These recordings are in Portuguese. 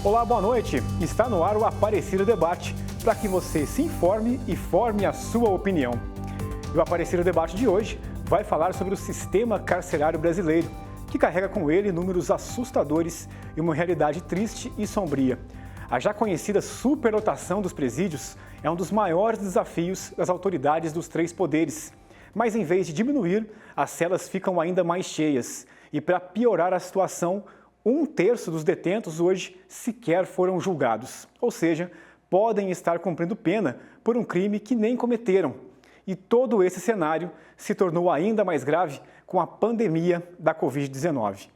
Olá, boa noite. Está no ar o Aparecida Debate, para que você se informe e forme a sua opinião. E o Aparecida Debate de hoje vai falar sobre o sistema carcerário brasileiro, que carrega com ele números assustadores e uma realidade triste e sombria. A já conhecida superlotação dos presídios é um dos maiores desafios das autoridades dos três poderes. Mas em vez de diminuir, as celas ficam ainda mais cheias. E para piorar a situação, 1/3 dos detentos hoje sequer foram julgados. Ou seja, podem estar cumprindo pena por um crime que nem cometeram. E todo esse cenário se tornou ainda mais grave com a pandemia da Covid-19.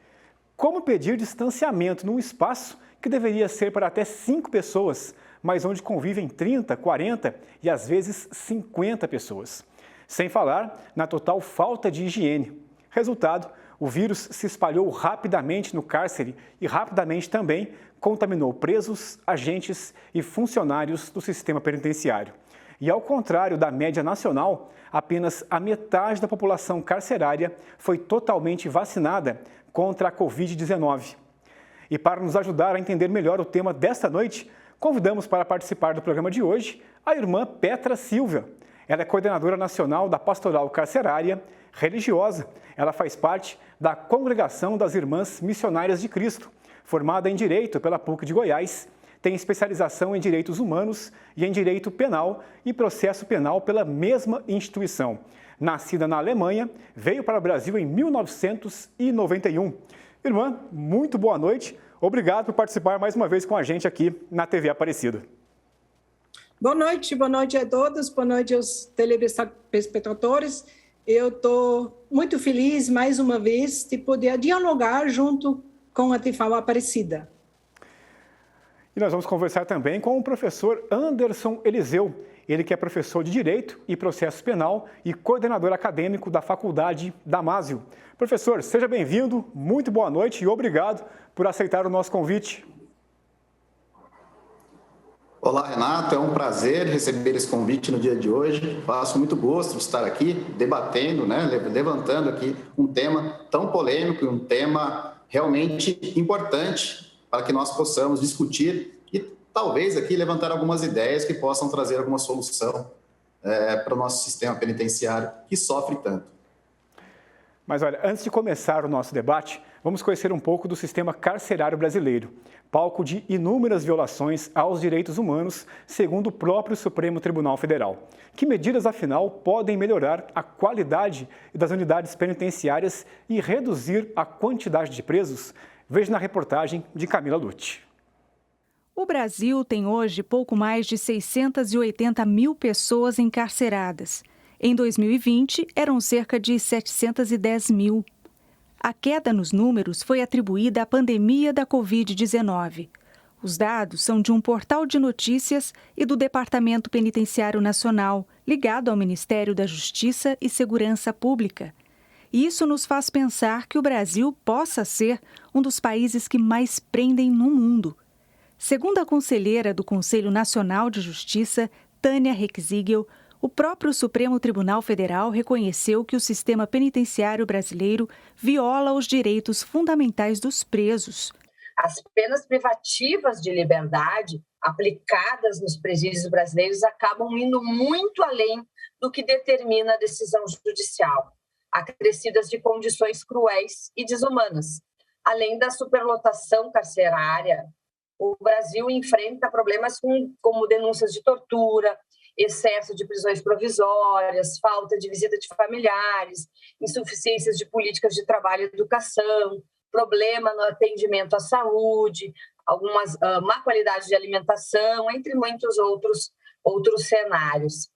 Como pedir distanciamento num espaço que deveria ser para até 5 pessoas, mas onde convivem 30, 40 e às vezes 50 pessoas? Sem falar na total falta de higiene. Resultado, o vírus se espalhou rapidamente no cárcere e rapidamente também contaminou presos, agentes e funcionários do sistema penitenciário. E ao contrário da média nacional, apenas a metade da população carcerária foi totalmente vacinada contra a Covid-19. E para nos ajudar a entender melhor o tema desta noite, convidamos para participar do programa de hoje a irmã Petra Silva. Ela é coordenadora nacional da Pastoral Carcerária Religiosa. Ela faz parte da Congregação das Irmãs Missionárias de Cristo, formada em Direito pela PUC de Goiás, tem especialização em Direitos Humanos e em Direito Penal e Processo Penal pela mesma instituição. Nascida na Alemanha, veio para o Brasil em 1991. Irmã, muito boa noite. Obrigado por participar mais uma vez com a gente aqui na TV Aparecida. Boa noite a todos, boa noite aos telespectadores. Eu estou muito feliz, mais uma vez, de poder dialogar junto com a TV Aparecida. E nós vamos conversar também com o professor Anderson Eliseu, ele que é professor de Direito e Processo Penal e coordenador acadêmico da Faculdade Damásio. Professor, seja bem-vindo, muito boa noite e obrigado por aceitar o nosso convite. Olá, Renato, é um prazer receber esse convite no dia de hoje. Faço muito gosto de estar aqui debatendo, levantando aqui um tema tão polêmico e um tema realmente importante para que nós possamos discutir e talvez aqui levantar algumas ideias que possam trazer alguma solução para o nosso sistema penitenciário que sofre tanto. Mas olha, antes de começar o nosso debate, vamos conhecer um pouco do sistema carcerário brasileiro, palco de inúmeras violações aos direitos humanos, segundo o próprio Supremo Tribunal Federal. Que medidas, afinal, podem melhorar a qualidade das unidades penitenciárias e reduzir a quantidade de presos? Veja na reportagem de Camila Lute. O Brasil tem hoje pouco mais de 680 mil pessoas encarceradas. Em 2020, eram cerca de 710 mil. A queda nos números foi atribuída à pandemia da Covid-19. Os dados são de um portal de notícias e do Departamento Penitenciário Nacional, ligado ao Ministério da Justiça e Segurança Pública. Isso nos faz pensar que o Brasil possa ser um dos países que mais prendem no mundo. Segundo a conselheira do Conselho Nacional de Justiça, Tânia Reckzigel, o próprio Supremo Tribunal Federal reconheceu que o sistema penitenciário brasileiro viola os direitos fundamentais dos presos. As penas privativas de liberdade aplicadas nos presídios brasileiros acabam indo muito além do que determina a decisão judicial, acrescidas de condições cruéis e desumanas. Além da superlotação carcerária, o Brasil enfrenta problemas como denúncias de tortura, excesso de prisões provisórias, falta de visita de familiares, insuficiências de políticas de trabalho e educação, problema no atendimento à saúde, algumas má qualidade de alimentação, entre muitos outros cenários.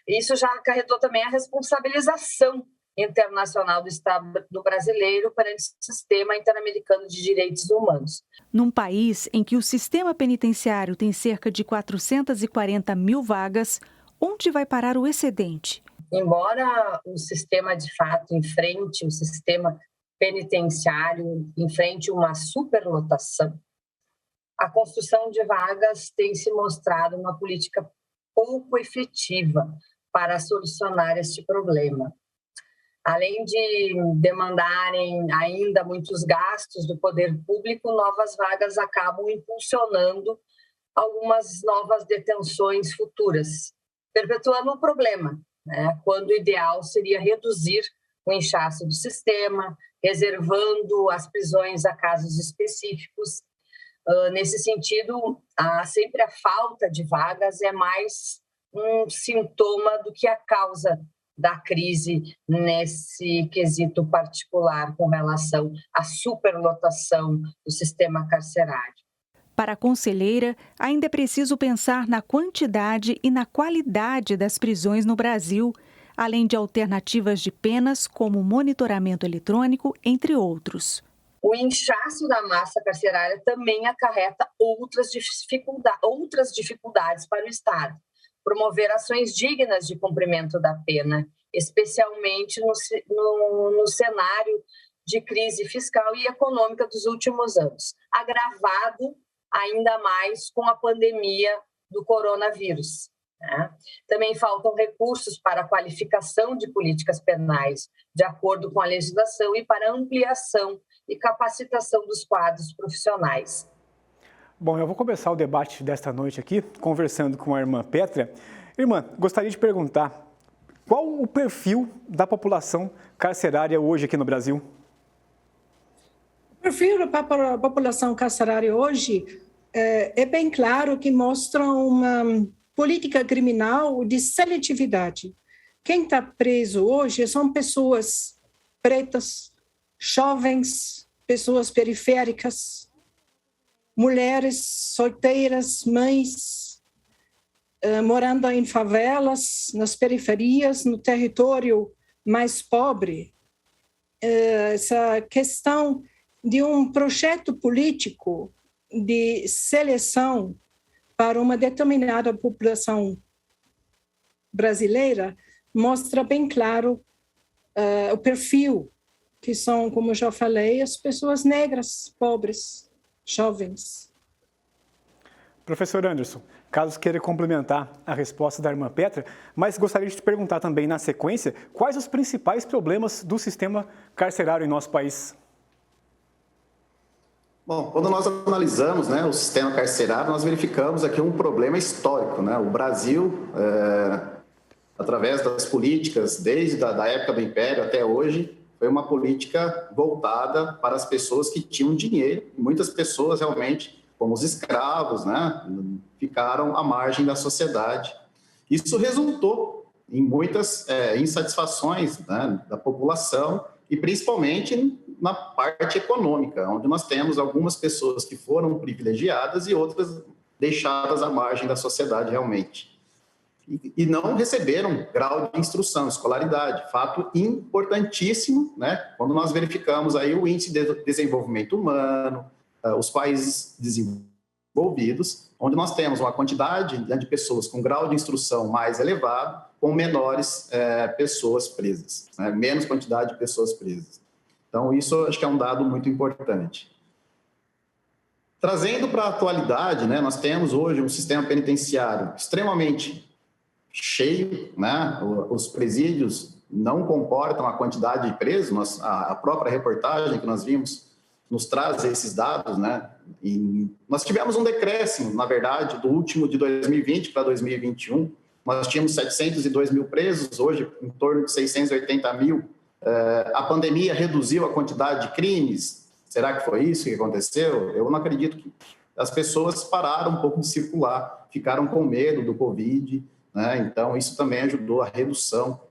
Isso já acarretou também a responsabilização internacional do Estado brasileiro perante o sistema interamericano de direitos humanos. Num país em que o sistema penitenciário tem cerca de 440 mil vagas, onde vai parar o excedente? Embora o sistema, de fato, enfrente, o sistema penitenciário enfrente uma superlotação, a construção de vagas tem se mostrado uma política pouco efetiva para solucionar este problema. Além de demandarem ainda muitos gastos do poder público, novas vagas acabam impulsionando algumas novas detenções futuras, perpetuando o problema, né? Quando o ideal seria reduzir o inchaço do sistema, reservando as prisões a casos específicos. Nesse sentido, sempre a falta de vagas é mais um sintoma do que a causa da crise nesse quesito particular com relação à superlotação do sistema carcerário. Para a conselheira, ainda é preciso pensar na quantidade e na qualidade das prisões no Brasil, além de alternativas de penas como monitoramento eletrônico, entre outros. O inchaço da massa carcerária também acarreta outras dificuldades para o Estado. Promover ações dignas de cumprimento da pena, especialmente no cenário de crise fiscal e econômica dos últimos anos, agravado ainda mais com a pandemia do coronavírus, né? Também faltam recursos para a qualificação de políticas penais, de acordo com a legislação, e para ampliação e capacitação dos quadros profissionais. Bom, eu vou começar o debate desta noite aqui, conversando com a irmã Petra. Irmã, gostaria de perguntar, qual o perfil da população carcerária hoje aqui no Brasil? O perfil da população carcerária hoje é bem claro que mostra uma política criminal de seletividade. Quem está preso hoje são pessoas pretas, jovens, pessoas periféricas, mulheres solteiras, mães, morando em favelas, nas periferias, no território mais pobre. Essa questão de um projeto político de seleção para uma determinada população brasileira mostra bem claro o perfil, que são, como eu já falei, as pessoas negras, pobres, jovens. Professor Anderson, caso queira complementar a resposta da irmã Petra, mas gostaria de te perguntar também, na sequência, quais os principais problemas do sistema carcerário em nosso país? Bom, quando nós analisamos, né, o sistema carcerário, nós verificamos aqui um problema histórico, né? O Brasil, através das políticas, desde a época do Império até hoje, foi uma política voltada para as pessoas que tinham dinheiro. Muitas pessoas realmente, como os escravos, né, ficaram à margem da sociedade. Isso resultou em muitas insatisfações, né, da população, e principalmente na parte econômica, onde nós temos algumas pessoas que foram privilegiadas e outras deixadas à margem da sociedade realmente. E não receberam grau de instrução, escolaridade, fato importantíssimo, né? Quando nós verificamos aí o índice de desenvolvimento humano, os países desenvolvidos, onde nós temos uma quantidade de pessoas com grau de instrução mais elevado, com menores pessoas presas, né? Menos quantidade de pessoas presas. Então, isso acho que é um dado muito importante. Trazendo para a atualidade, né, nós temos hoje um sistema penitenciário extremamente cheio, né? Os presídios não comportam a quantidade de presos, a própria reportagem que nós vimos nos traz esses dados, né? E nós tivemos um decréscimo, na verdade, do último de 2020 para 2021, nós tínhamos 702 mil presos, hoje em torno de 680 mil. A pandemia reduziu a quantidade de crimes. Será que foi isso que aconteceu? Eu não acredito que as pessoas pararam um pouco de circular, ficaram com medo do Covid, né? Então, isso também ajudou a redução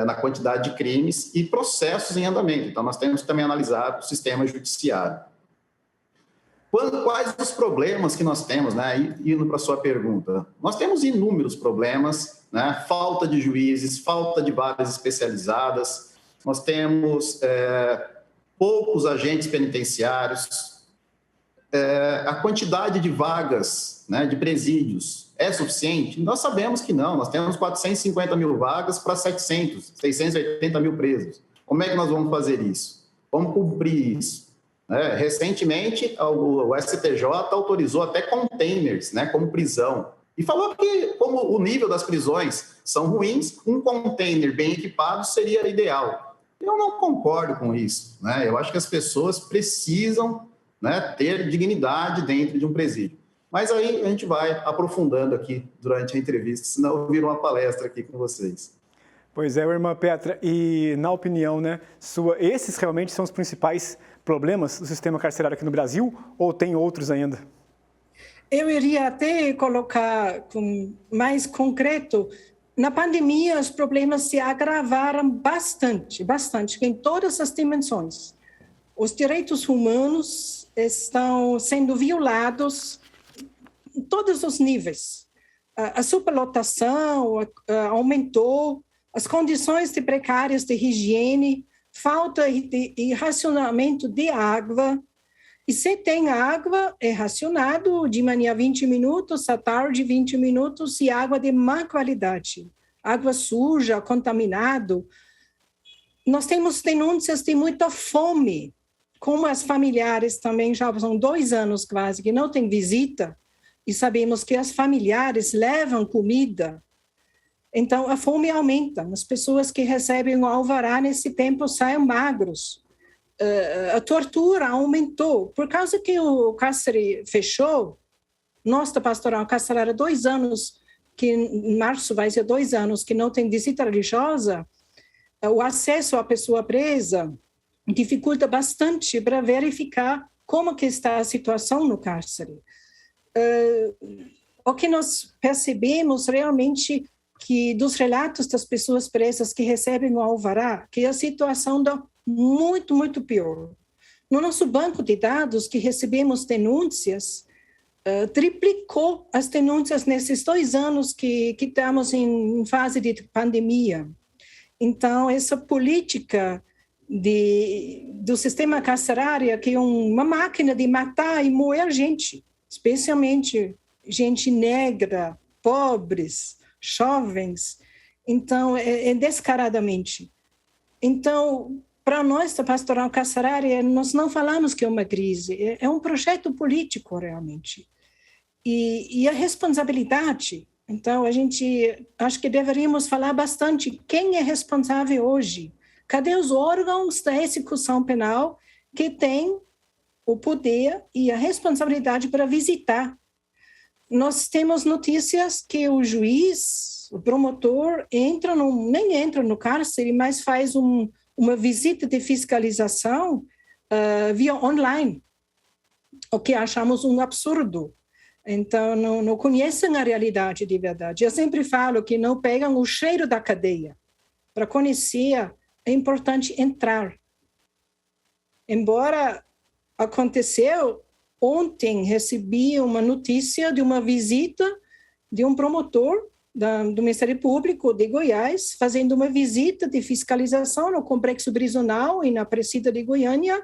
na quantidade de crimes e processos em andamento. Então, nós temos que também analisar o sistema judiciário. Quais os problemas que nós temos, né? Indo para a sua pergunta, nós temos inúmeros problemas, né? Falta de juízes, falta de vagas especializadas, nós temos poucos agentes penitenciários, a quantidade de vagas, né, de presídios é suficiente? Nós sabemos que não, nós temos 450 mil vagas para 680 mil presos. Como é que nós vamos fazer isso? Como cumprir isso? Recentemente, o STJ autorizou até containers, né, como prisão. E falou que, como o nível das prisões são ruins, um container bem equipado seria ideal. Eu não concordo com isso, né? Eu acho que as pessoas precisam, né, ter dignidade dentro de um presídio. Mas aí a gente vai aprofundando aqui durante a entrevista, senão eu viro uma palestra aqui com vocês. Pois é, irmã Petra, e na opinião, né, sua, esses realmente são os principais problemas do sistema carcerário aqui no Brasil, ou tem outros ainda? Eu iria até colocar mais concreto. Na pandemia, os problemas se agravaram bastante, em todas as dimensões. Os direitos humanos estão sendo violados em todos os níveis. A superlotação aumentou, as condições precárias de higiene, falta e racionamento de água. E se tem água, é racionado de manhã 20 minutos, à tarde 20 minutos, e água de má qualidade. Água suja, contaminado. Nós temos denúncias de muita fome, como as familiares também já são 2 anos quase que não tem visita, e sabemos que as familiares levam comida. Então, a fome aumenta. As pessoas que recebem o alvará nesse tempo saem magros. A tortura aumentou. Por causa que o cárcere fechou, nossa pastoral carcerária, 2 anos, que em março vai ser 2 anos, que não tem visita religiosa, o acesso à pessoa presa dificulta bastante para verificar como que está a situação no cárcere. O que nós percebemos realmente que dos relatos das pessoas presas que recebem o alvará, que a situação está muito, muito pior. No nosso banco de dados, que recebemos denúncias, triplicou as denúncias nesses 2 anos que estamos em fase de pandemia. Então, essa política do sistema carcerário, que é uma máquina de matar e moer gente, especialmente gente negra, pobres, jovens, então, descaradamente. Então, para nós, da pastoral carcerária, nós não falamos que é uma crise, é um projeto político, realmente. E a responsabilidade, então, acho que deveríamos falar bastante quem é responsável hoje. Cadê os órgãos da execução penal que têm o poder e a responsabilidade para visitar? Nós temos notícias que o juiz, o promotor, nem entra no cárcere, mas faz uma visita de fiscalização via online, o que achamos um absurdo. Então, não conhecem a realidade de verdade. Eu sempre falo que não pegam o cheiro da cadeia. Para conhecer, é importante entrar. Embora aconteceu, ontem recebi uma notícia de uma visita de um promotor do Ministério Público de Goiás, fazendo uma visita de fiscalização no complexo prisional e na Presídio de Goiânia,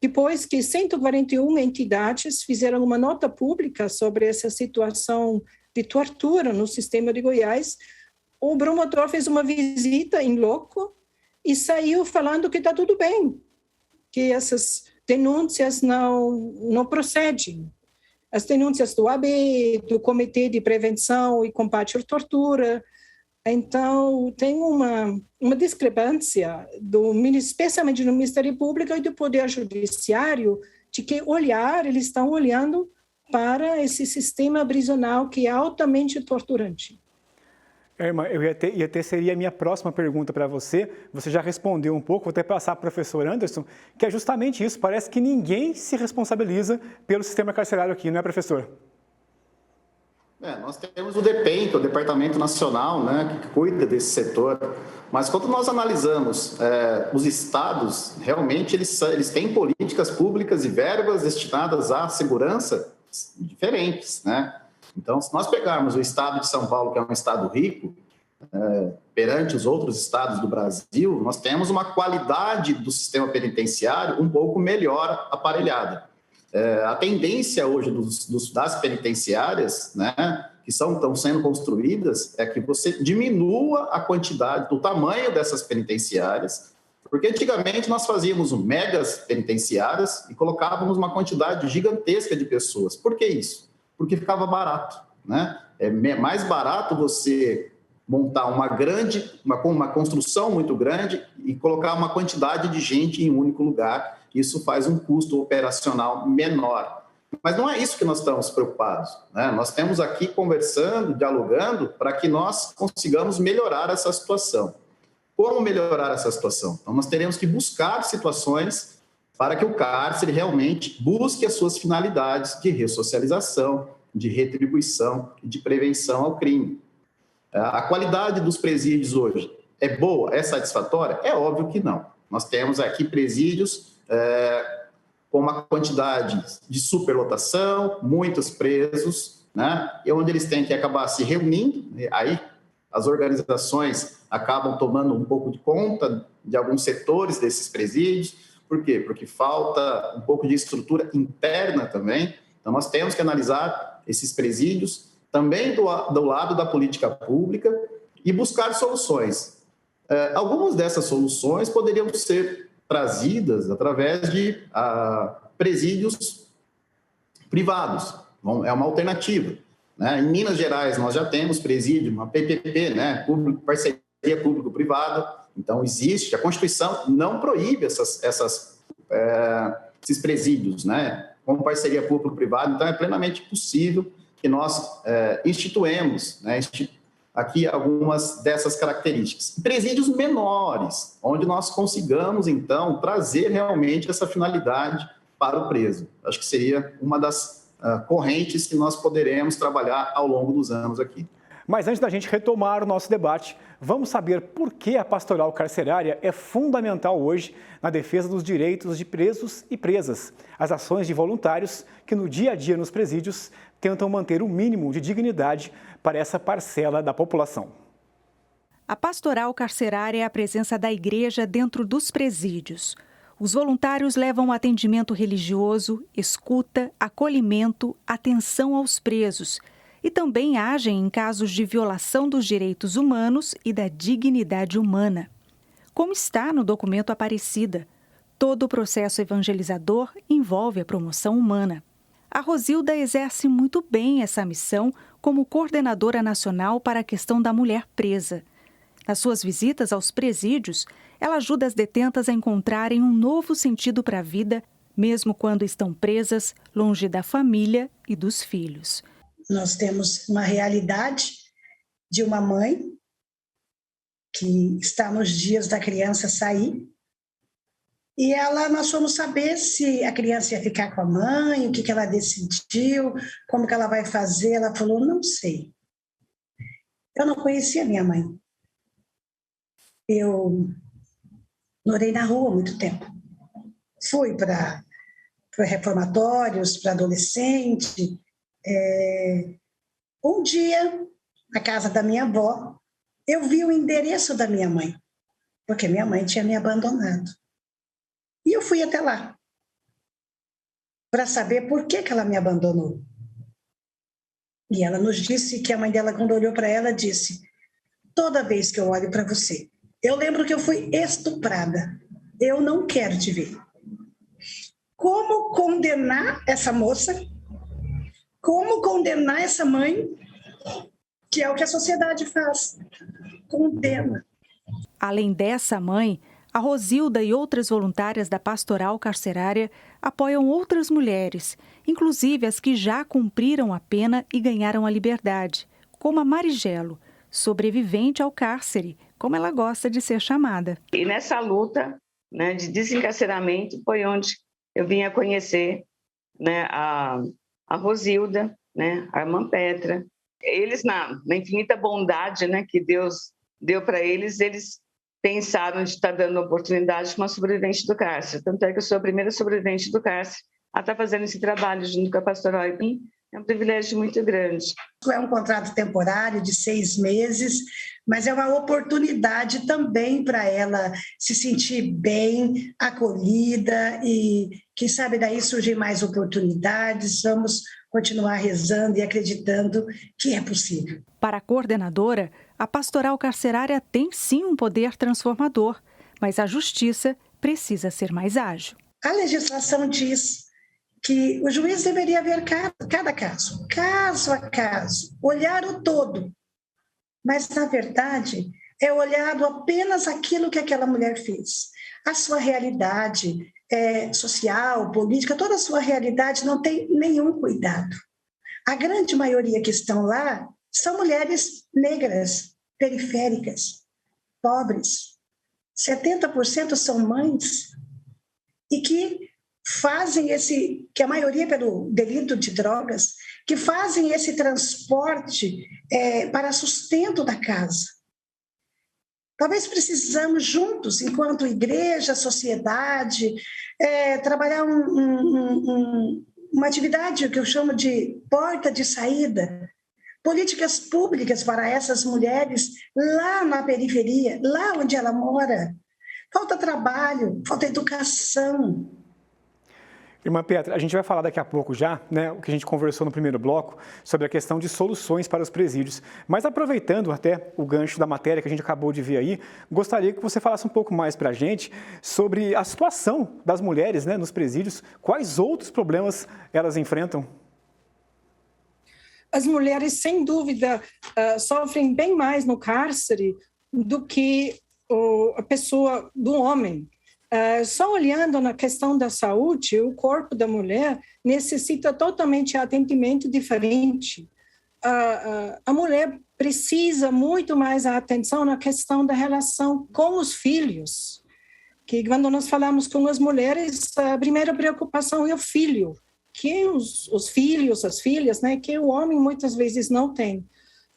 depois que 141 entidades fizeram uma nota pública sobre essa situação de tortura no sistema de Goiás. O promotor fez uma visita em loco e saiu falando que está tudo bem, que essas denúncias não procedem. As denúncias do AB, do Comitê de Prevenção e Combate à Tortura. Então, tem uma discrepância, especialmente no Ministério Público e do Poder Judiciário, de que eles estão olhando para esse sistema prisional que é altamente torturante. Irmã, seria a minha próxima pergunta para você. Você já respondeu um pouco, vou até passar para o professor Anderson, que é justamente isso. Parece que ninguém se responsabiliza pelo sistema carcerário aqui, não é, professor? Nós temos o DEPEN, que é o Departamento Nacional, né, que cuida desse setor. Mas quando nós analisamos os estados, realmente eles têm políticas públicas e verbas destinadas à segurança diferentes, né? Então, se nós pegarmos o estado de São Paulo, que é um estado rico, perante os outros estados do Brasil, nós temos uma qualidade do sistema penitenciário um pouco melhor aparelhada. A tendência hoje das penitenciárias, né, que estão sendo construídas, é que você diminua a quantidade, o tamanho dessas penitenciárias, porque antigamente nós fazíamos megas penitenciárias e colocávamos uma quantidade gigantesca de pessoas. Por que isso? Porque ficava barato, né? É mais barato você montar uma construção muito grande e colocar uma quantidade de gente em um único lugar. Isso faz um custo operacional menor. Mas não é isso que nós estamos preocupados, né? Nós estamos aqui conversando, dialogando, para que nós consigamos melhorar essa situação. Como melhorar essa situação? Então, nós teremos que buscar situações para que o cárcere realmente busque as suas finalidades de ressocialização, de retribuição e de prevenção ao crime. A qualidade dos presídios hoje é boa, é satisfatória? É óbvio que não. Nós temos aqui presídios com uma quantidade de superlotação, muitos presos, né? E onde eles têm que acabar se reunindo, aí as organizações acabam tomando um pouco de conta de alguns setores desses presídios. Por quê? Porque falta um pouco de estrutura interna também. Então, nós temos que analisar esses presídios também do lado da política pública e buscar soluções. Algumas dessas soluções poderiam ser trazidas através de presídios privados. Bom, é uma alternativa, né? Em Minas Gerais, nós já temos presídio, uma PPP, né? Parceria público-privada. Então, existe, a Constituição não proíbe esses presídios, né? Com parceria público-privada. Então, é plenamente possível que nós instituemos, né, aqui algumas dessas características. Presídios menores, onde nós consigamos, então, trazer realmente essa finalidade para o preso. Acho que seria uma das correntes que nós poderemos trabalhar ao longo dos anos aqui. Mas antes da gente retomar o nosso debate, vamos saber por que a pastoral carcerária é fundamental hoje na defesa dos direitos de presos e presas, as ações de voluntários que no dia a dia nos presídios tentam manter o mínimo de dignidade para essa parcela da população. A pastoral carcerária é a presença da igreja dentro dos presídios. Os voluntários levam atendimento religioso, escuta, acolhimento, atenção aos presos e também agem em casos de violação dos direitos humanos e da dignidade humana. Como está no documento Aparecida, todo o processo evangelizador envolve a promoção humana. A Rosilda exerce muito bem essa missão como coordenadora nacional para a questão da mulher presa. Nas suas visitas aos presídios, ela ajuda as detentas a encontrarem um novo sentido para a vida, mesmo quando estão presas, longe da família e dos filhos. Nós temos uma realidade de uma mãe que está nos dias da criança sair e nós fomos saber se a criança ia ficar com a mãe, o que ela decidiu, como que ela vai fazer. Ela falou, não sei. Eu não conhecia minha mãe. Eu morei na rua há muito tempo. Fui para reformatórios, para adolescente. Um dia, na casa da minha avó, eu vi o endereço da minha mãe, porque minha mãe tinha me abandonado. E eu fui até lá, para saber por que ela me abandonou. E ela nos disse que a mãe dela, quando olhou para ela, disse, toda vez que eu olho para você, eu lembro que eu fui estuprada. Eu não quero te ver. Como condenar essa moça? Como condenar essa mãe? Que é o que a sociedade faz. Condena. Além dessa mãe, a Rosilda e outras voluntárias da pastoral carcerária apoiam outras mulheres, inclusive as que já cumpriram a pena e ganharam a liberdade, como a Marigelo, sobrevivente ao cárcere, como ela gosta de ser chamada. E nessa luta, né, de desencarceramento foi onde eu vim a conhecer, né, a Rosilda, né, a irmã Petra. Eles, na infinita bondade, né, que Deus deu para eles pensaram de estar dando oportunidade para uma sobrevivente do cárcere. Tanto é que eu sou a primeira sobrevivente do cárcere a estar fazendo esse trabalho junto com a pastoral. É um privilégio muito grande. É um contrato temporário de 6 meses, mas é uma oportunidade também para ela se sentir bem, acolhida e, quem sabe, daí surgem mais oportunidades. Vamos continuar rezando e acreditando que é possível. Para a coordenadora, a pastoral carcerária tem sim um poder transformador, mas a justiça precisa ser mais ágil. A legislação diz que o juiz deveria ver cada caso a caso, olhar o todo mas, na verdade, é olhado apenas aquilo que aquela mulher fez. A sua realidade social, política, toda a sua realidade não tem nenhum cuidado. A grande maioria que estão lá são mulheres negras, periféricas, pobres. 70% são mães e que fazem que a maioria pelo delito de drogas, que fazem esse transporte para sustento da casa. Talvez precisamos juntos, enquanto igreja, sociedade, trabalhar uma atividade que eu chamo de porta de saída, políticas públicas para essas mulheres lá na periferia, lá onde ela mora. Falta trabalho, falta educação. Irmã Petra, a gente vai falar daqui a pouco já, né, o que a gente conversou no primeiro bloco, sobre a questão de soluções para os presídios. Mas aproveitando até o gancho da matéria que a gente acabou de ver aí, gostaria que você falasse um pouco mais para a gente sobre a situação das mulheres, né, nos presídios, quais outros problemas elas enfrentam? As mulheres, sem dúvida, sofrem bem mais no cárcere do que a pessoa do homem. Só olhando na questão da saúde, o corpo da mulher necessita totalmente atendimento diferente. A mulher precisa muito mais a atenção na questão da relação com os filhos, que quando nós falamos com as mulheres, a primeira preocupação é o filho, que os filhos, as filhas, né, que o homem muitas vezes não tem.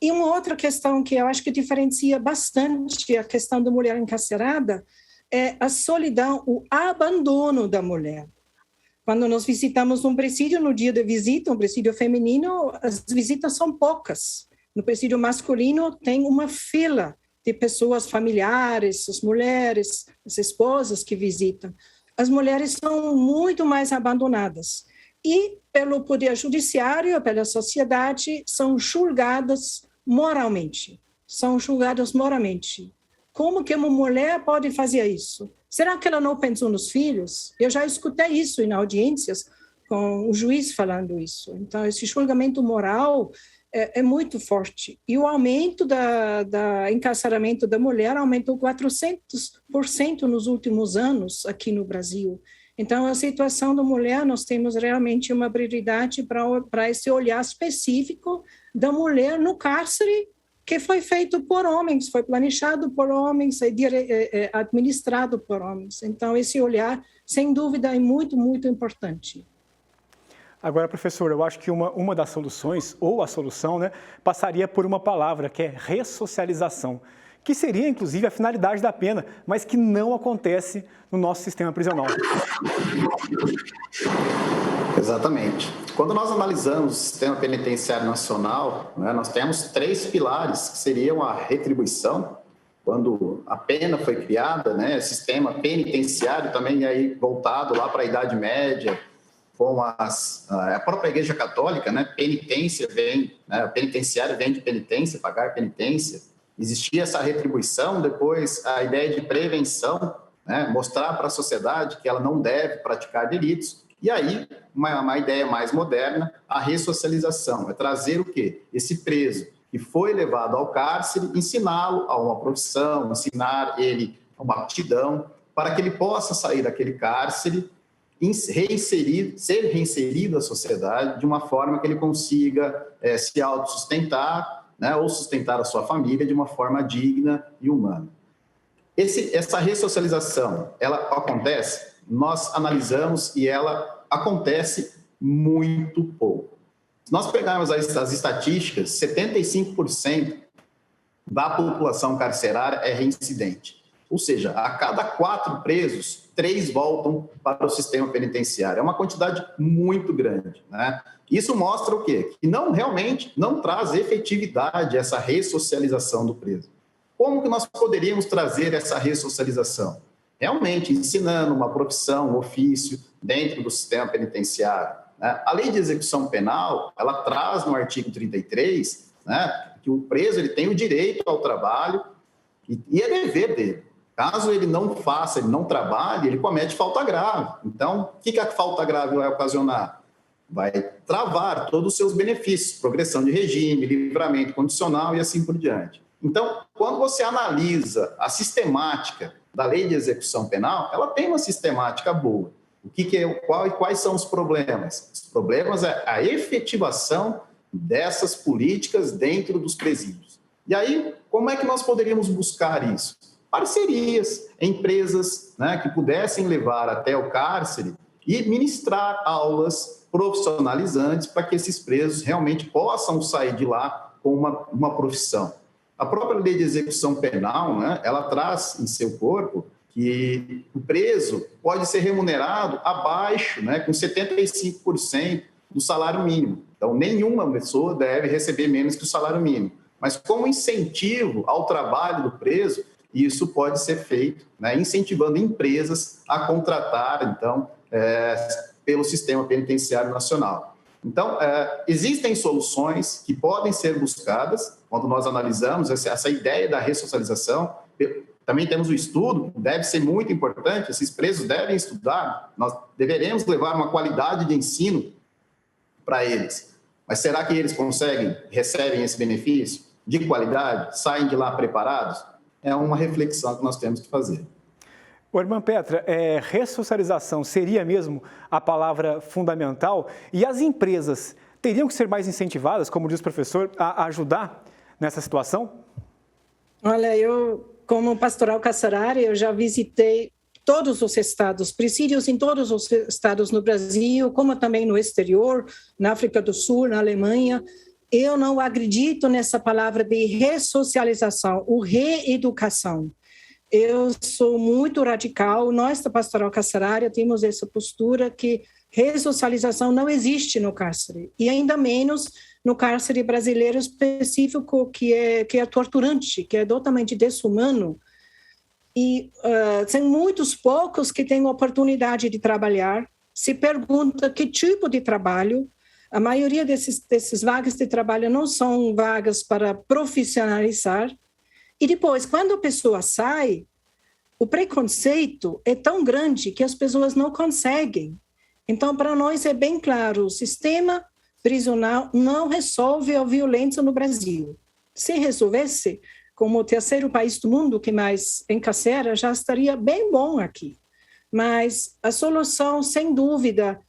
E uma outra questão que eu acho que diferencia bastante a questão da mulher encarcerada é a solidão, o abandono da mulher. Quando nós visitamos um presídio, no dia da visita, um presídio feminino, as visitas são poucas. No presídio masculino, tem uma fila de pessoas familiares, as mulheres, as esposas que visitam. As mulheres são muito mais abandonadas. E, pelo poder judiciário, pela sociedade, são julgadas moralmente. Como que uma mulher pode fazer isso? Será que ela não pensou nos filhos? Eu já escutei isso em audiências com o juiz falando isso. Então, esse julgamento moral é muito forte. E o aumento da encarceramento da mulher aumentou 400% nos últimos anos aqui no Brasil. Então, a situação da mulher, nós temos realmente uma prioridade para esse olhar específico da mulher no cárcere, que foi feito por homens, foi planejado por homens, administrado por homens. Então, esse olhar, sem dúvida, é muito, muito importante. Agora, professor, eu acho que uma das soluções, ou a solução, né, passaria por uma palavra, que é ressocialização, que seria, inclusive, a finalidade da pena, mas que não acontece no nosso sistema prisional. Exatamente. Quando nós analisamos o sistema penitenciário nacional, né, nós temos 3 pilares, que seriam a retribuição, quando a pena foi criada, né, sistema penitenciário também aí voltado lá para a Idade Média, com a própria Igreja Católica, né, penitência vem, né, penitenciário vem de penitência, pagar penitência. Existia essa retribuição, depois a ideia de prevenção, né, mostrar para a sociedade que ela não deve praticar delitos. E aí, uma ideia mais moderna, a ressocialização, é trazer o quê? Esse preso que foi levado ao cárcere, ensiná-lo a uma profissão, ensinar ele a uma aptidão, para que ele possa sair daquele cárcere, ser reinserido à sociedade de uma forma que ele consiga se autossustentar, né, ou sustentar a sua família de uma forma digna e humana. Essa ressocialização, ela acontece? Nós analisamos e ela acontece muito pouco. Se nós pegarmos as estatísticas, 75% da população carcerária é reincidente. Ou seja, a cada 4 presos, 3 voltam para o sistema penitenciário. É uma quantidade muito grande, né? Isso mostra o quê? Que realmente não traz efetividade essa ressocialização do preso. Como que nós poderíamos trazer essa ressocialização? Realmente ensinando uma profissão, um ofício dentro do sistema penitenciário, né? A lei de execução penal, ela traz no artigo 33, né, que o preso ele tem o direito ao trabalho e é dever dele. Caso ele não faça, ele não trabalhe, ele comete falta grave. Então, o que a falta grave vai ocasionar? Vai travar todos os seus benefícios, progressão de regime, livramento condicional e assim por diante. Então, quando você analisa a sistemática da lei de execução penal, ela tem uma sistemática boa. Quais são os problemas? Os problemas é a efetivação dessas políticas dentro dos presídios. E aí, como é que nós poderíamos buscar isso? Parcerias, empresas, né, que pudessem levar até o cárcere e ministrar aulas profissionalizantes para que esses presos realmente possam sair de lá com uma profissão. A própria lei de execução penal, né, ela traz em seu corpo que o preso pode ser remunerado abaixo, né, com 75% do salário mínimo. Então, nenhuma pessoa deve receber menos que o salário mínimo. Mas como incentivo ao trabalho do preso, isso pode ser feito, né, incentivando empresas a contratar, então, pelo sistema penitenciário nacional. Então, existem soluções que podem ser buscadas quando nós analisamos essa ideia da ressocialização. Também temos o estudo, deve ser muito importante, esses presos devem estudar, nós deveremos levar uma qualidade de ensino para eles. Mas será que eles recebem esse benefício de qualidade, saem de lá preparados? É uma reflexão que nós temos que fazer. Irmã Petra, ressocialização seria mesmo a palavra fundamental? E as empresas teriam que ser mais incentivadas, como diz o professor, a ajudar nessa situação? Olha, eu, como pastoral carcerária, eu já visitei todos os estados, presídios em todos os estados no Brasil, como também no exterior, na África do Sul, na Alemanha. Eu não acredito nessa palavra de ressocialização, ou reeducação. Eu sou muito radical, nós da pastoral carcerária temos essa postura que ressocialização não existe no cárcere, e ainda menos no cárcere brasileiro específico, que é torturante, que é totalmente desumano. E tem muitos poucos que têm oportunidade de trabalhar. Se pergunta que tipo de trabalho. A maioria desses vagas de trabalho não são vagas para profissionalizar. E depois, quando a pessoa sai, o preconceito é tão grande que as pessoas não conseguem. Então, para nós é bem claro, o sistema prisional não resolve a violência no Brasil. Se resolvesse, como o terceiro país do mundo que mais encarcera, já estaria bem bom aqui. Mas a solução, sem dúvida,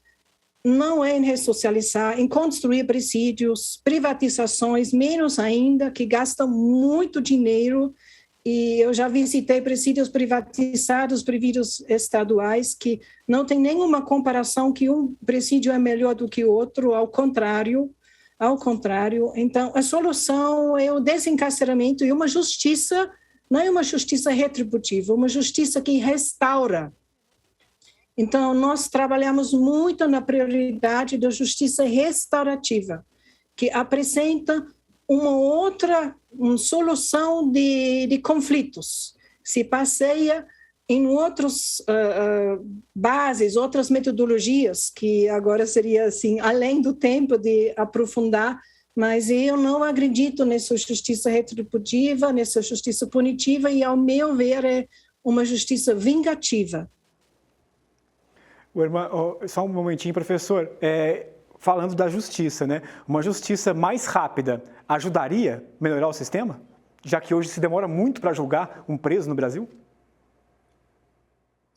não é em ressocializar, em construir presídios, privatizações, menos ainda, que gastam muito dinheiro. E eu já visitei presídios privatizados, presídios estaduais, que não tem nenhuma comparação que um presídio é melhor do que o outro, ao contrário. Então, a solução é o desencarceramento e uma justiça, não é uma justiça retributiva, uma justiça que restaura. Então, nós trabalhamos muito na prioridade da justiça restaurativa, que apresenta uma solução de conflitos, se passeia em outras bases, outras metodologias, que agora seria assim, além do tempo de aprofundar, mas eu não acredito nessa justiça retributiva, nessa justiça punitiva, e, ao meu ver, é uma justiça vingativa. Irmã, só um momentinho, professor. Falando da justiça, né? Uma justiça mais rápida ajudaria a melhorar o sistema? Já que hoje se demora muito para julgar um preso no Brasil?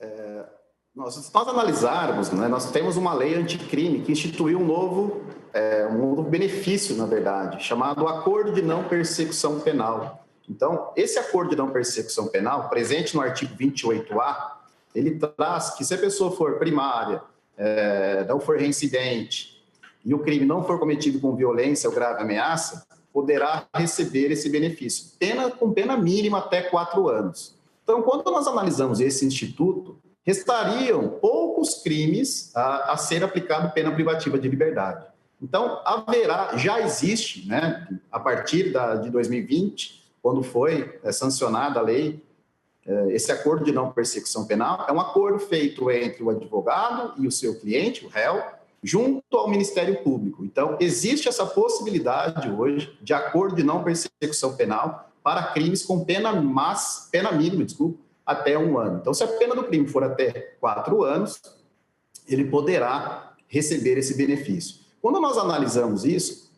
Se nós analisarmos, né, nós temos uma lei anticrime que instituiu um novo benefício, na verdade, chamado Acordo de Não Persecução Penal. Então, esse Acordo de Não Persecução Penal, presente no artigo 28A, ele traz que se a pessoa for primária, não for reincidente e o crime não for cometido com violência ou grave ameaça, poderá receber esse benefício, com pena mínima até 4 anos. Então, quando nós analisamos esse instituto, restariam poucos crimes a ser aplicado pena privativa de liberdade. Então, já existe, né, a partir de 2020, quando foi sancionada a lei, esse acordo de não persecução penal, é um acordo feito entre o advogado e o seu cliente, o réu, junto ao Ministério Público. Então, existe essa possibilidade hoje de acordo de não persecução penal para crimes com pena mínima, até 1 ano. Então, se a pena do crime for até 4 anos, ele poderá receber esse benefício. Quando nós analisamos isso,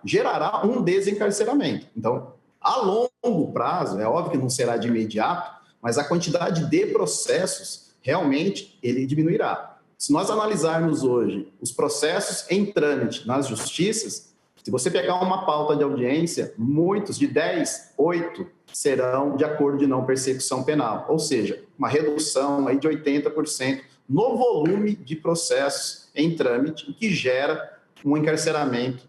gerará um desencarceramento. Então, A longo prazo, é óbvio que não será de imediato, mas a quantidade de processos realmente ele diminuirá. Se nós analisarmos hoje os processos em trâmite nas justiças, se você pegar uma pauta de audiência, muitos, de 10, 8 serão de acordo de não persecução penal, ou seja, uma redução aí de 80% no volume de processos em trâmite, que gera um encarceramento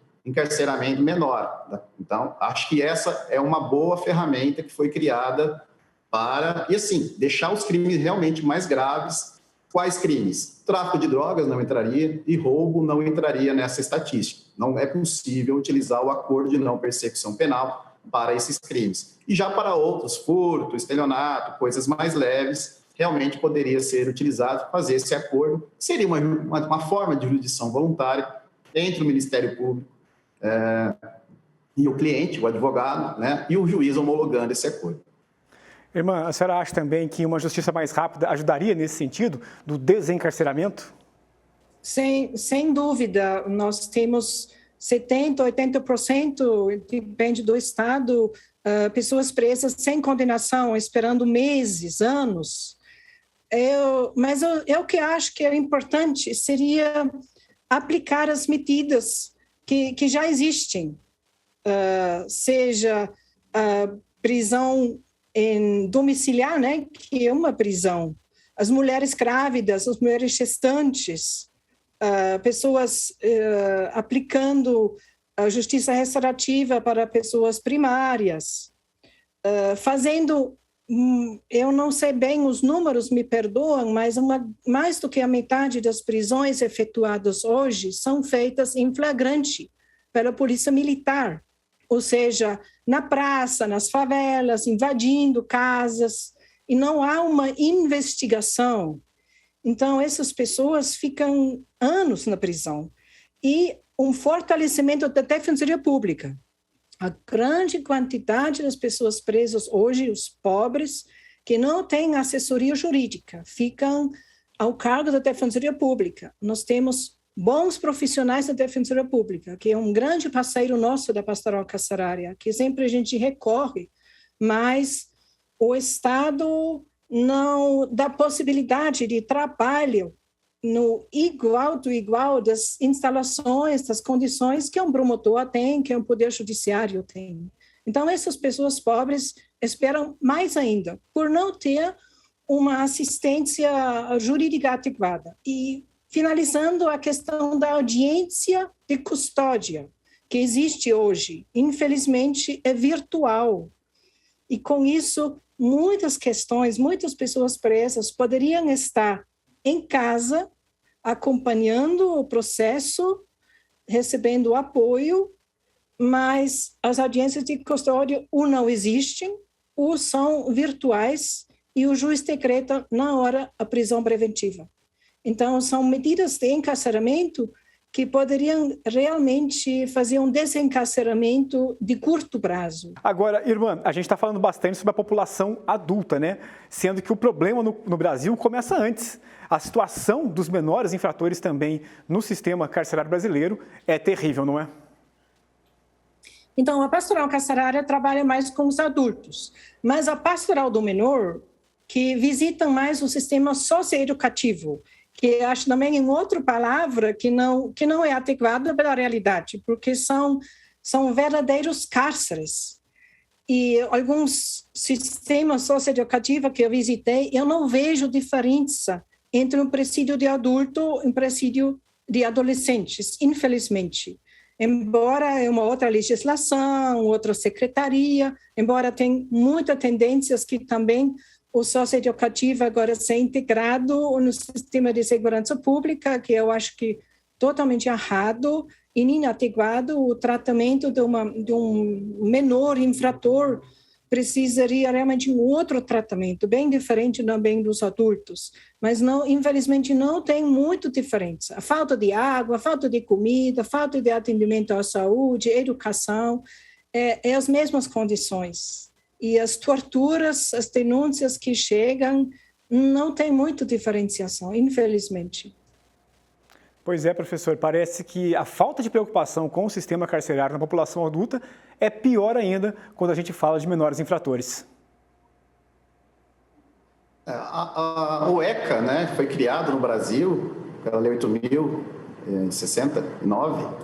menor. Então, acho que essa é uma boa ferramenta que foi criada para, e assim, deixar os crimes realmente mais graves. Quais crimes? Tráfico de drogas não entraria e roubo não entraria nessa estatística. Não é possível utilizar o acordo de não persecução penal para esses crimes. E já para outros, furto, estelionato, coisas mais leves, realmente poderia ser utilizado fazer esse acordo. Seria uma forma de jurisdição voluntária entre o Ministério Público e o cliente, o advogado, né, e o juiz homologando esse acordo. Irmã, a senhora acha também que uma justiça mais rápida ajudaria nesse sentido do desencarceramento? Sem dúvida, nós temos 70%, 80%, depende do estado, pessoas presas sem condenação, esperando meses, anos. Mas eu que acho que é importante seria aplicar as medidas que já existem, seja a prisão em domiciliar, né, que é uma prisão, as mulheres grávidas, as mulheres gestantes, pessoas aplicando a justiça restaurativa para pessoas primárias, fazendo, eu não sei bem os números, me perdoam, mas mais do que a metade das prisões efetuadas hoje são feitas em flagrante pela polícia militar, ou seja, na praça, nas favelas, invadindo casas, e não há uma investigação. Então, essas pessoas ficam anos na prisão. E um fortalecimento da defensoria pública. A grande quantidade das pessoas presas hoje, os pobres, que não têm assessoria jurídica, ficam ao cargo da defensoria pública. Nós temos bons profissionais da defensoria pública, que é um grande parceiro nosso da pastoral carcerária, que sempre a gente recorre, mas o Estado não dá possibilidade de trabalho no igual do igual das instalações, das condições que um promotor tem, que um poder judiciário tem. Então, essas pessoas pobres esperam mais ainda, por não ter uma assistência jurídica adequada. E finalizando a questão da audiência de custódia, que existe hoje, infelizmente é virtual. E com isso, muitas questões, muitas pessoas presas poderiam estar em casa, acompanhando o processo, recebendo apoio, mas as audiências de custódia ou não existem, ou são virtuais, e o juiz decreta na hora a prisão preventiva. Então, são medidas de encarceramento que poderiam realmente fazer um desencarceramento de curto prazo. Agora, irmã, a gente está falando bastante sobre a população adulta, né? Sendo que o problema no Brasil começa antes. A situação dos menores infratores também no sistema carcerário brasileiro é terrível, não é? Então, a pastoral carcerária trabalha mais com os adultos, mas a pastoral do menor, que visita mais o sistema socioeducativo, que acho também em outra palavra que não é adequada para a realidade, porque são verdadeiros cárceres. E alguns sistemas socioeducativos que eu visitei, eu não vejo diferença entre um presídio de adulto e um presídio de adolescentes, infelizmente. Embora é uma outra legislação, outra secretaria, embora tenha muitas tendências que também o socioeducativo agora ser integrado no sistema de segurança pública, que eu acho que totalmente errado e inadequado. O tratamento de um menor infrator precisaria realmente de um outro tratamento, bem diferente também dos adultos. Mas, não, infelizmente, não tem muita diferença. A falta de água, a falta de comida, a falta de atendimento à saúde, educação, é as mesmas condições. E as torturas, as denúncias que chegam, não tem muita diferenciação, infelizmente. Pois é, professor, parece que a falta de preocupação com o sistema carcerário na população adulta é pior ainda quando a gente fala de menores infratores. O ECA, né, foi criado no Brasil pela Lei 8.069,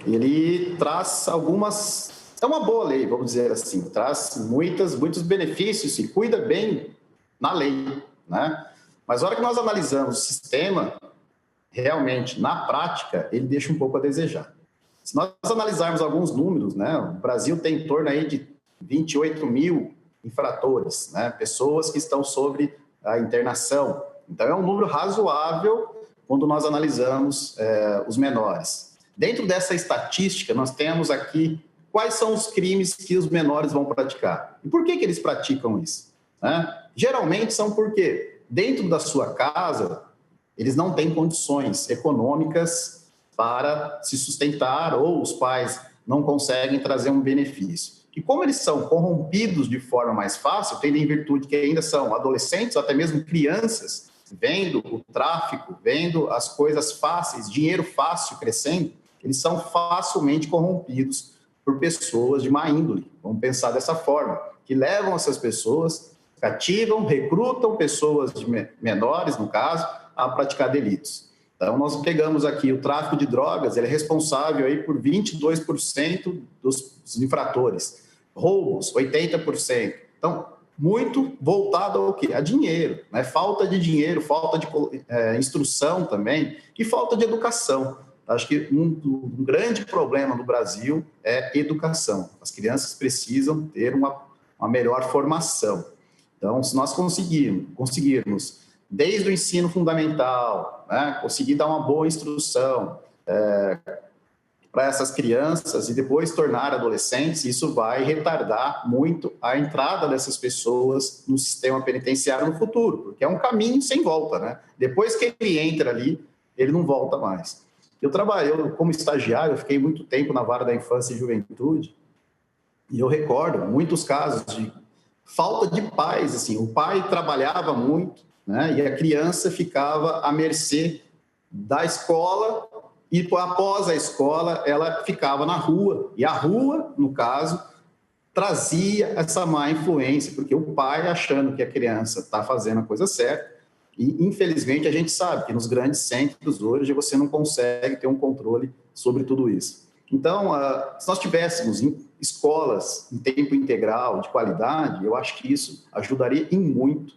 e ele traz algumas... É uma boa lei, vamos dizer assim, traz muitos benefícios e cuida bem na lei, né? Mas na hora que nós analisamos o sistema, realmente, na prática, ele deixa um pouco a desejar. Se nós analisarmos alguns números, né, o Brasil tem em torno aí de 28 mil infratores, né, pessoas que estão sobre a internação. Então, é um número razoável quando nós analisamos os menores. Dentro dessa estatística, nós temos aqui quais são os crimes que os menores vão praticar. E por que eles praticam isso? Né? Geralmente são porque, dentro da sua casa, eles não têm condições econômicas para se sustentar ou os pais não conseguem trazer um benefício. E como eles são corrompidos de forma mais fácil, tendo em virtude que ainda são adolescentes ou até mesmo crianças, vendo o tráfico, vendo as coisas fáceis, dinheiro fácil crescendo, eles são facilmente corrompidos por pessoas de má índole, vamos pensar dessa forma, que levam essas pessoas, cativam, recrutam pessoas menores, no caso, a praticar delitos. Então, nós pegamos aqui o tráfico de drogas, ele é responsável aí por 22% dos infratores. Roubos, 80%. Então, muito voltado ao quê? A dinheiro, né? Falta de dinheiro, falta de instrução também e falta de educação. Acho que um grande problema no Brasil é educação. As crianças precisam ter uma melhor formação. Então, se nós conseguirmos desde o ensino fundamental, né, conseguir dar uma boa instrução para essas crianças e depois tornar adolescentes, isso vai retardar muito a entrada dessas pessoas no sistema penitenciário no futuro, porque é um caminho sem volta, né? Depois que ele entra ali, ele não volta mais. Eu como estagiário, eu fiquei muito tempo na vara da infância e juventude, e eu recordo muitos casos de falta de pais, assim, o pai trabalhava muito, né, e a criança ficava à mercê da escola e após a escola ela ficava na rua. E a rua, no caso, trazia essa má influência, porque o pai achando que a criança está fazendo a coisa certa e, infelizmente, a gente sabe que nos grandes centros hoje você não consegue ter um controle sobre tudo isso. Então, se nós tivéssemos escolas em tempo integral, de qualidade, eu acho que isso ajudaria em muito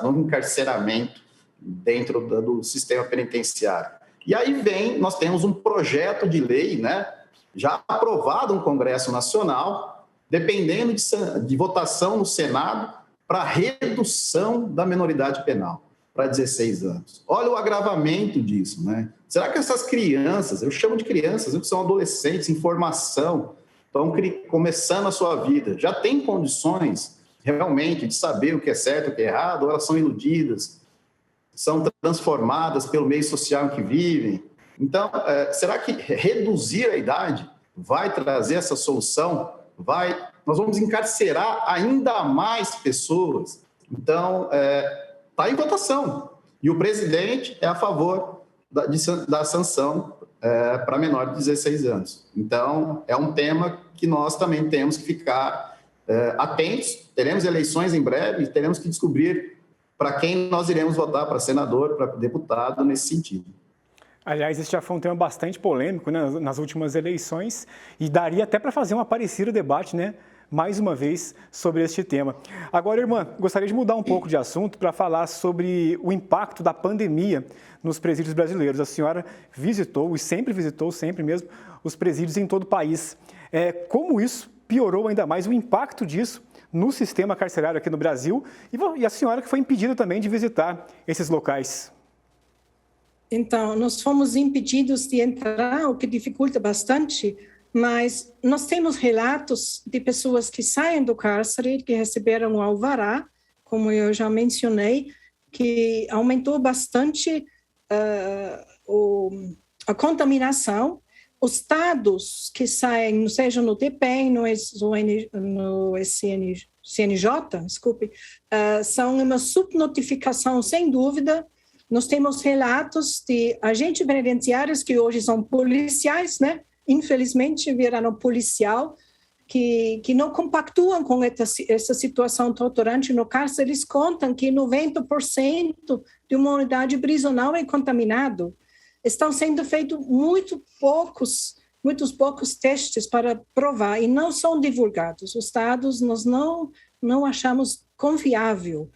no encarceramento dentro do sistema penitenciário. E aí nós temos um projeto de lei, né, já aprovado no Congresso Nacional, dependendo de votação no Senado, para redução da menoridade penal para 16 anos. Olha o agravamento disso, né? Será que essas crianças, eu chamo de crianças, que são adolescentes em formação, estão começando a sua vida, já têm condições realmente de saber o que é certo e o que é errado, ou elas são iludidas, são transformadas pelo meio social em que vivem? Então, será que reduzir a idade vai trazer essa solução? Nós vamos encarcerar ainda mais pessoas. Então, está em votação. E o presidente é a favor da sanção para menor de 16 anos. Então, é um tema que nós também temos que ficar atentos. Teremos eleições em breve e teremos que descobrir para quem nós iremos votar, para senador, para deputado, nesse sentido. Aliás, esse já foi um tema bastante polêmico, né, nas últimas eleições, e daria até para fazer um aparecido debate, né, mais uma vez, sobre este tema. Agora, irmã, gostaria de mudar um pouco de assunto para falar sobre o impacto da pandemia nos presídios brasileiros. A senhora visitou, e sempre visitou, sempre mesmo, os presídios em todo o país. Como isso piorou ainda mais o impacto disso no sistema carcerário aqui no Brasil, e a senhora que foi impedida também de visitar esses locais? Então, nós fomos impedidos de entrar, o que dificulta bastante, mas nós temos relatos de pessoas que saem do cárcere, que receberam o alvará, como eu já mencionei, que aumentou bastante a contaminação. Os dados que saem, seja no DPEM, no CNJ, desculpe, são uma subnotificação, sem dúvida, nós temos relatos de agentes penitenciários que hoje são policiais, né? Infelizmente viraram policial, que não compactuam com essa situação torturante no cárcere. Eles contam que 90% de uma unidade prisional é contaminado. Estão sendo feitos muitos poucos testes para provar e não são divulgados. Os dados nós não achamos confiável.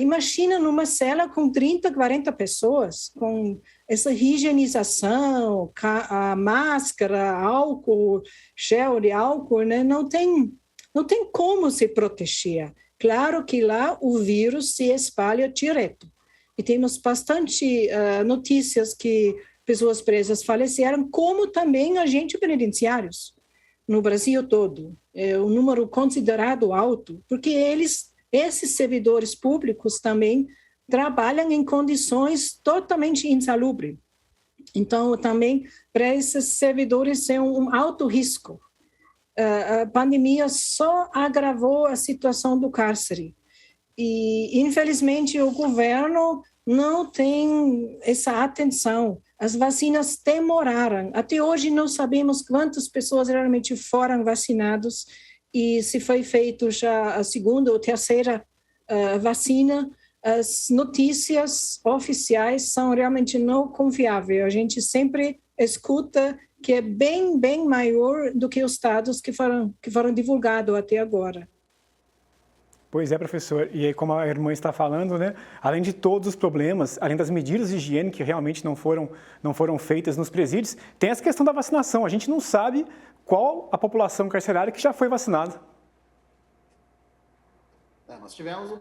Imagina numa cela com 30, 40 pessoas, com essa higienização, a máscara, álcool, gel de álcool, né? Não tem como se proteger. Claro que lá o vírus se espalha direto. E temos bastante notícias que pessoas presas faleceram, como também agentes penitenciários no Brasil todo. É um número considerado alto, porque esses servidores públicos também trabalham em condições totalmente insalubres. Então, também, para esses servidores é um alto risco. A pandemia só agravou a situação do cárcere. E, infelizmente, o governo não tem essa atenção. As vacinas demoraram. Até hoje não sabemos quantas pessoas realmente foram vacinadas e se foi feito já a segunda ou terceira vacina. As notícias oficiais são realmente não confiáveis. A gente sempre escuta que é bem maior do que os dados que foram divulgados até agora. Pois é, professor. E aí, como a irmã está falando, né, além de todos os problemas, além das medidas de higiene que realmente não foram feitas nos presídios, tem essa questão da vacinação. A gente não sabe qual a população carcerária que já foi vacinada. Nós tivemos um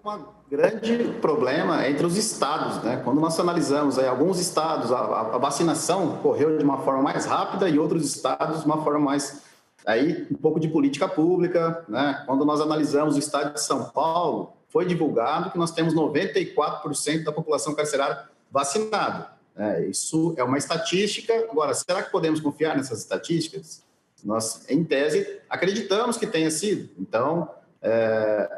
grande problema entre os estados, né? Quando nós analisamos alguns estados, a vacinação correu de uma forma mais rápida e outros estados de uma forma mais... Aí, um pouco de política pública, né? Quando nós analisamos o estado de São Paulo, foi divulgado que nós temos 94% da população carcerária vacinada. Isso é uma estatística. Agora, será que podemos confiar nessas estatísticas? Nós, em tese, acreditamos que tenha sido. Então,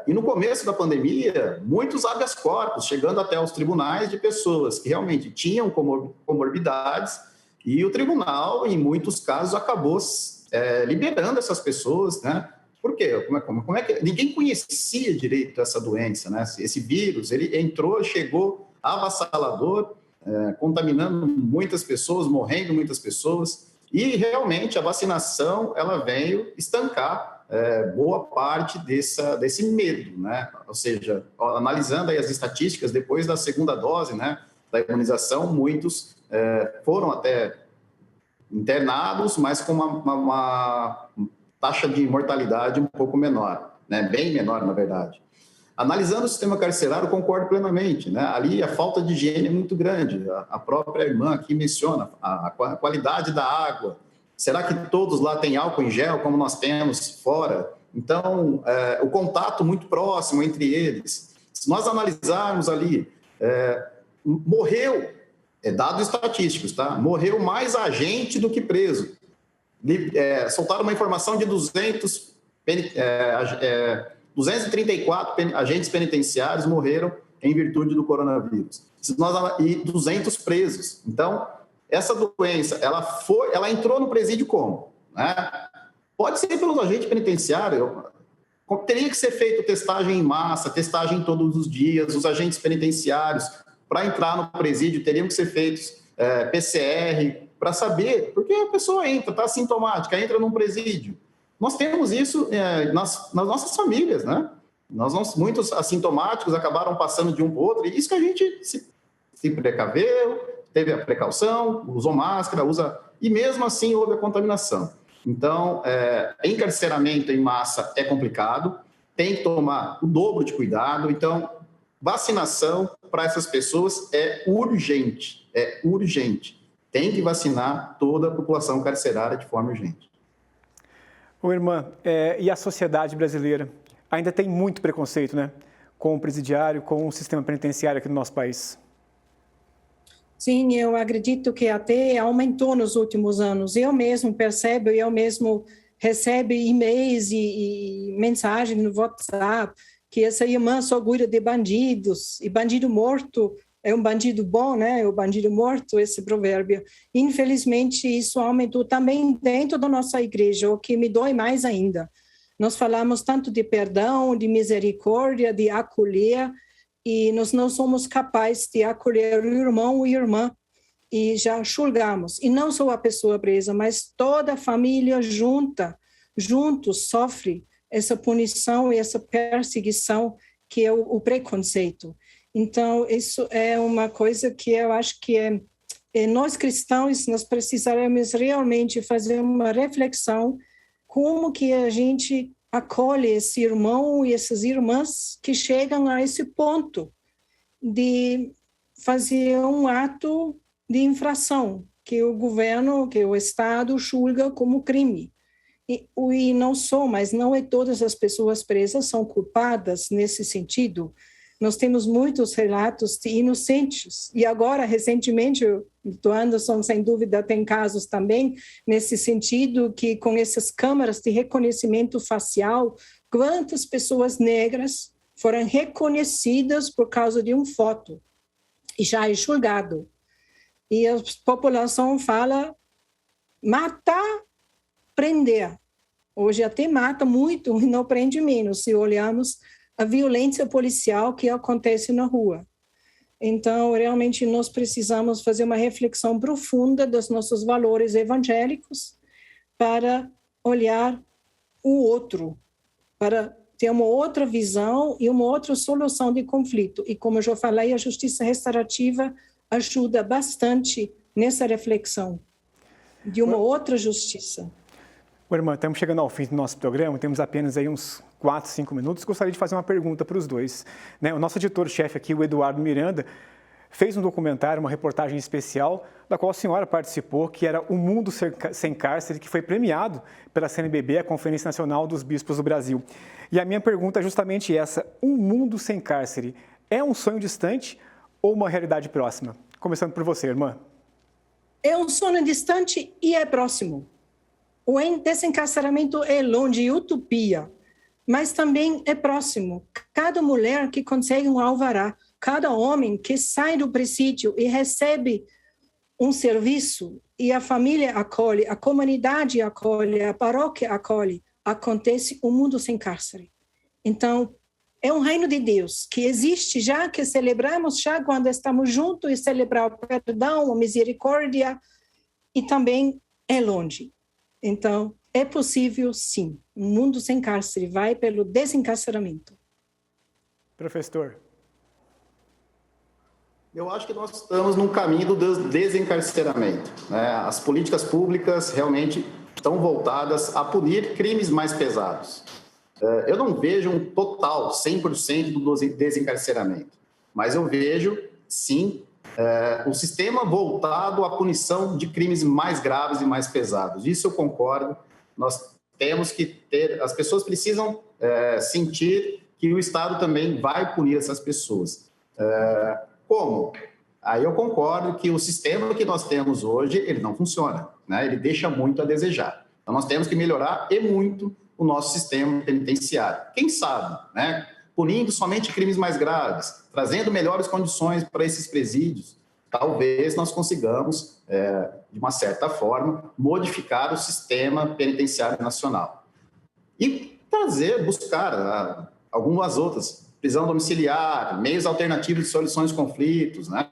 e no começo da pandemia, muitos habeas corpus, chegando até aos tribunais de pessoas que realmente tinham comorbidades, e o tribunal, em muitos casos, acabou liberando essas pessoas, né? Por quê? Como é que ninguém conhecia direito essa doença, né? Esse vírus, ele chegou avassalador, contaminando muitas pessoas, morrendo muitas pessoas, e realmente a vacinação ela veio estancar boa parte desse medo, né? Ou seja, analisando aí as estatísticas, depois da segunda dose, né, da imunização, muitos foram até internados, mas com uma taxa de mortalidade um pouco menor, né? Bem menor, na verdade. Analisando o sistema carcerário, concordo plenamente, né? Ali a falta de higiene é muito grande. A própria irmã aqui menciona a qualidade da água. Será que todos lá têm álcool em gel, como nós temos fora? Então, o contato muito próximo entre eles. Se nós analisarmos ali, morreu... dados estatísticos, tá? Morreu mais agente do que preso. Soltaram uma informação de 234 agentes penitenciários morreram em virtude do coronavírus. E 200 presos. Então, essa doença, ela entrou no presídio como? Né? Pode ser pelos agentes penitenciários. Teria que ser feito testagem em massa, testagem todos os dias, os agentes penitenciários... Para entrar no presídio, teriam que ser feitos PCR, para saber, porque a pessoa está assintomática, entra num presídio. Nós temos isso nas nossas famílias, né? Muitos assintomáticos acabaram passando de um para o outro, e isso que a gente se precaveu, teve a precaução, usou máscara, e mesmo assim houve a contaminação. Então, encarceramento em massa é complicado, tem que tomar o dobro de cuidado, então... Vacinação para essas pessoas é urgente. Tem que vacinar toda a população carcerária de forma urgente. Ô, irmã, e a sociedade brasileira ainda tem muito preconceito, né? Com o presidiário, com o sistema penitenciário aqui no nosso país. Sim, eu acredito que até aumentou nos últimos anos. Eu mesmo percebo, eu mesmo recebo e-mails e mensagens no WhatsApp, que essa irmã só cuida de bandidos, e bandido morto é um bandido bom, né? É o bandido morto, esse provérbio. Infelizmente, isso aumentou também dentro da nossa igreja, o que me dói mais ainda. Nós falamos tanto de perdão, de misericórdia, de acolher, e nós não somos capazes de acolher o irmão ou irmã, e já julgamos. E não só a pessoa presa, mas toda a família juntos sofre essa punição e essa perseguição que é o preconceito. Então, isso é uma coisa que eu acho que nós cristãos, nós precisaremos realmente fazer uma reflexão como que a gente acolhe esse irmão e essas irmãs que chegam a esse ponto de fazer um ato de infração que o governo, que o Estado julga como crime. E não só, mas não é todas as pessoas presas são culpadas nesse sentido. Nós temos muitos relatos de inocentes. E agora, recentemente, o Anderson, sem dúvida, tem casos também nesse sentido, que com essas câmaras de reconhecimento facial, quantas pessoas negras foram reconhecidas por causa de uma foto e já é julgado. E a população fala matar, prender. Hoje até mata muito e não prende menos, se olharmos a violência policial que acontece na rua. Então, realmente, nós precisamos fazer uma reflexão profunda dos nossos valores evangélicos para olhar o outro, para ter uma outra visão e uma outra solução de conflito. E, como eu já falei, a justiça restaurativa ajuda bastante nessa reflexão de uma outra justiça. Irmã, estamos chegando ao fim do nosso programa, temos apenas aí uns 4, 5 minutos. Gostaria de fazer uma pergunta para os dois. O nosso editor-chefe aqui, o Eduardo Miranda, fez um documentário, uma reportagem especial, da qual a senhora participou, que era O Mundo Sem Cárcere, que foi premiado pela CNBB, a Conferência Nacional dos Bispos do Brasil. E a minha pergunta é justamente essa: um mundo sem cárcere é um sonho distante ou uma realidade próxima? Começando por você, irmã. É um sonho distante e é próximo. O desencarceramento é longe, utopia, mas também é próximo. Cada mulher que consegue um alvará, cada homem que sai do presídio e recebe um serviço e a família acolhe, a comunidade acolhe, a paróquia acolhe, acontece um mundo sem cárcere. Então, é um reino de Deus que existe já, que celebramos já quando estamos juntos e celebrar o perdão, a misericórdia, e também é longe. Então, é possível, sim. Um mundo sem cárcere vai pelo desencarceramento. Professor. Eu acho que nós estamos no caminho do desencarceramento. As políticas públicas realmente estão voltadas a punir crimes mais pesados. Eu não vejo um total, 100% do desencarceramento, mas eu vejo, sim, o sistema voltado à punição de crimes mais graves e mais pesados. Isso eu concordo. Nós temos que ter... As pessoas precisam sentir que o Estado também vai punir essas pessoas. Como? Aí eu concordo que o sistema que nós temos hoje, ele não funciona, né? Ele deixa muito a desejar. Então, nós temos que melhorar e muito o nosso sistema penitenciário. Quem sabe, né? Punindo somente crimes mais graves, trazendo melhores condições para esses presídios, talvez nós consigamos, de uma certa forma, modificar o sistema penitenciário nacional. E buscar algumas outras, prisão domiciliar, meios alternativos de soluções de conflitos, né?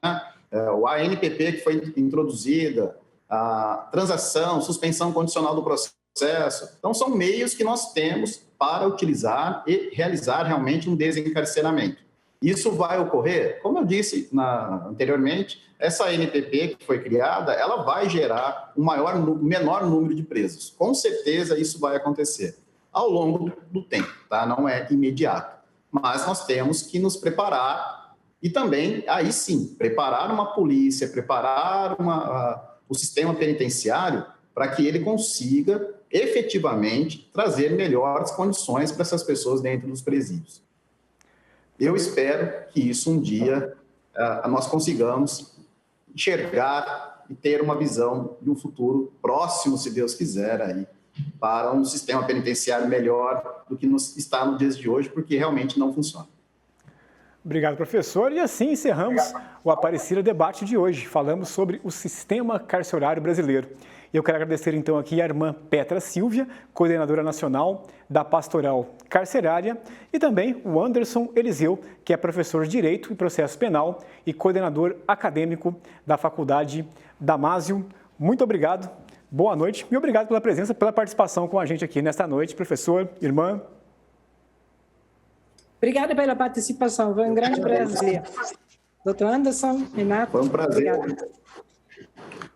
O ANPP que foi introduzida, a transação, suspensão condicional do processo. Então, são meios que nós temos para utilizar e realizar realmente um desencarceramento. Isso vai ocorrer? Como eu disse anteriormente, essa ANPP que foi criada, ela vai gerar um menor número de presos. Com certeza isso vai acontecer ao longo do tempo, tá? Não é imediato. Mas nós temos que nos preparar e também, aí sim, preparar uma polícia, preparar o sistema penitenciário para que ele consiga efetivamente trazer melhores condições para essas pessoas dentro dos presídios. Eu espero que isso um dia nós consigamos enxergar e ter uma visão de um futuro próximo, se Deus quiser, aí, para um sistema penitenciário melhor do que está nos dias de hoje, porque realmente não funciona. Obrigado, professor. E assim encerramos o Aparecida Debate de hoje. Falamos sobre o sistema carcerário brasileiro. Eu quero agradecer então aqui a irmã Petra Silvia, coordenadora nacional da Pastoral Carcerária, e também o Anderson Eliseu, que é professor de Direito e Processo Penal e coordenador acadêmico da Faculdade Damásio. Muito obrigado, boa noite e obrigado pela presença, pela participação com a gente aqui nesta noite, professor, irmã. Obrigada pela participação, foi um grande prazer. Doutor Anderson, Renato. Foi um prazer. Obrigada.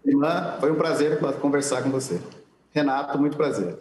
Irmã, foi um prazer conversar com você. Renato, muito prazer.